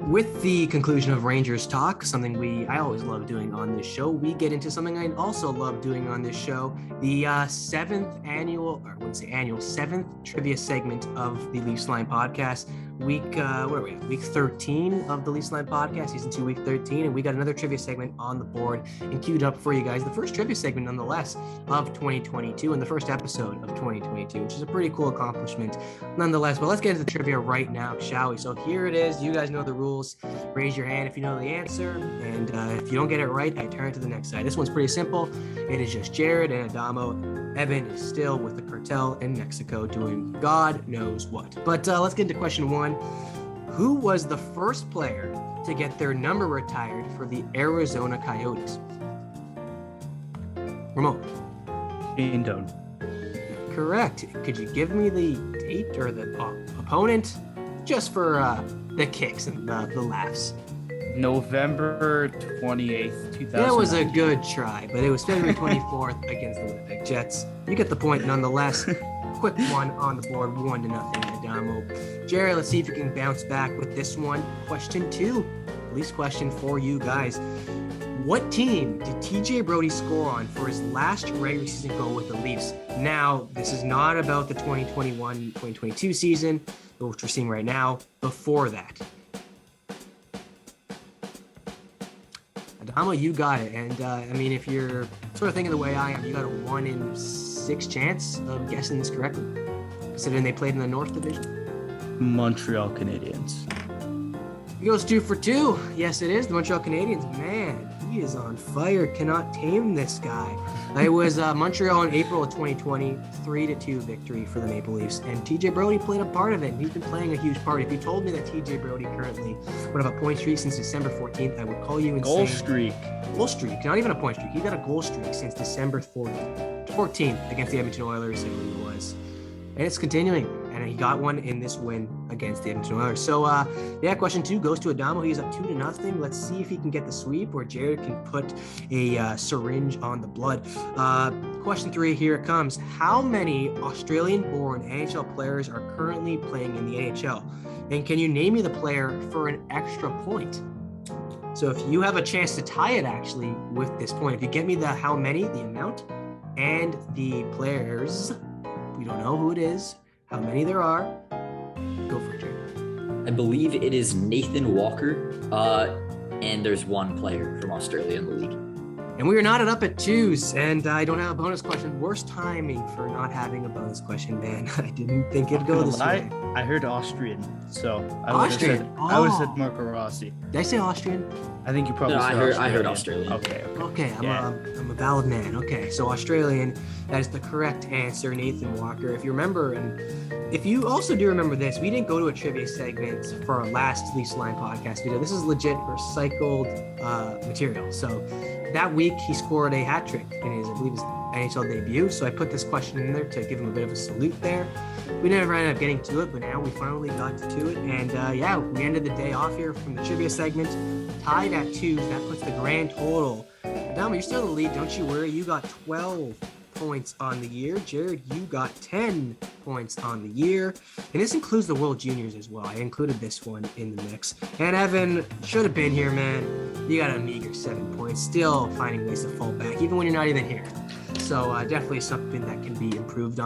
With the conclusion of Rangers Talk, something I always love doing on this show, we get into something I also love doing on this show, the seventh trivia segment of the Leafs Line podcast. Week 13 of the Leafs Line podcast, season 2, week 13, and we got another trivia segment on the board and queued up for you guys. The first trivia segment, nonetheless, of 2022 and the first episode of 2022, which is a pretty cool accomplishment, nonetheless. But let's get into the trivia right now, shall we? So here it is. You guys know the rules. Raise your hand if you know the answer, and if you don't get it right, I turn to the next side. This one's pretty simple. It is just Jared and Adamo. Evan is still with the cartel in Mexico doing God knows what. But let's get into question one. Who was the first player to get their number retired for the Arizona Coyotes? Ramon. Shane Doan. Correct. Could you give me the date or the opponent just for the kicks and the laughs? November 28th, 2000. That was a good try, but it was February 24th against the Winnipeg Jets. You get the point nonetheless. Quick one on the board, 1-0, Adamo. Jerry, let's see if you can bounce back with this one. Question 2, Leafs question for you guys. What team did TJ Brodie score on for his last regular season goal with the Leafs? Now, this is not about the 2021-2022 season, which we're seeing right now. Before that, Adamo, you got it. And if you're sort of thinking the way I am, you got a 1 in 6 chance of guessing this correctly, considering they played in the North Division. Montreal Canadiens. He goes 2 for 2. Yes, it is the Montreal Canadiens. Man, he is on fire. Cannot tame this guy. It was Montreal in April of 2020, 3-2 victory for the Maple Leafs. And TJ Brodie played a part of it. And he's been playing a huge part. If you told me that TJ Brodie currently would have a point streak since December 14th, I would call you insane. Goal streak, not even a point streak. He got a goal streak since December 14th against the Edmonton Oilers, I believe it was. And it's continuing. And he got one in this win against the Edmonton Oilers. So, question 2 goes to Adamo. He's up 2-0. Let's see if he can get the sweep or Jared can put a syringe on the blood. Question 3, here it comes. How many Australian-born NHL players are currently playing in the NHL? And can you name me the player for an extra point? So if you have a chance to tie it, actually, with this point, if you get me the how many, the amount, and the players, we don't know who it is, how many there are, go for it, Jared. I believe it is Nathan Walker, and there's one player from Australia in the league. And we are knotted up at 2s, and I don't have a bonus question. Worst timing for not having a bonus question, man. I didn't think it'd go this way. I heard Austrian, so I would have said Marco Rossi. Did I say Austrian? I think you probably said Australian. I heard Australian. Okay, I'm a valid man. Okay, so Australian, that is the correct answer, Nathan Walker. If you remember, and if you also do remember this, we didn't go to a trivia segment for our last Leafs Line podcast video. This is legit recycled material. So that week, he scored a hat trick in his NHL debut. So I put this question in there to give him a bit of a salute there. We never ended up getting to it, but now we finally got to it. And we ended the day off here from the trivia segment, tied at 2. That puts the grand total. Adamo, you're still in the lead. Don't you worry. You got 12 points on the year. Jared, you got 10 points on the year. And this includes the World Juniors as well. I included this one in the mix. And Evan should have been here, man. You got a meager 7 points. Still finding ways to fall back, even when you're not even here. So definitely something that can be improved on.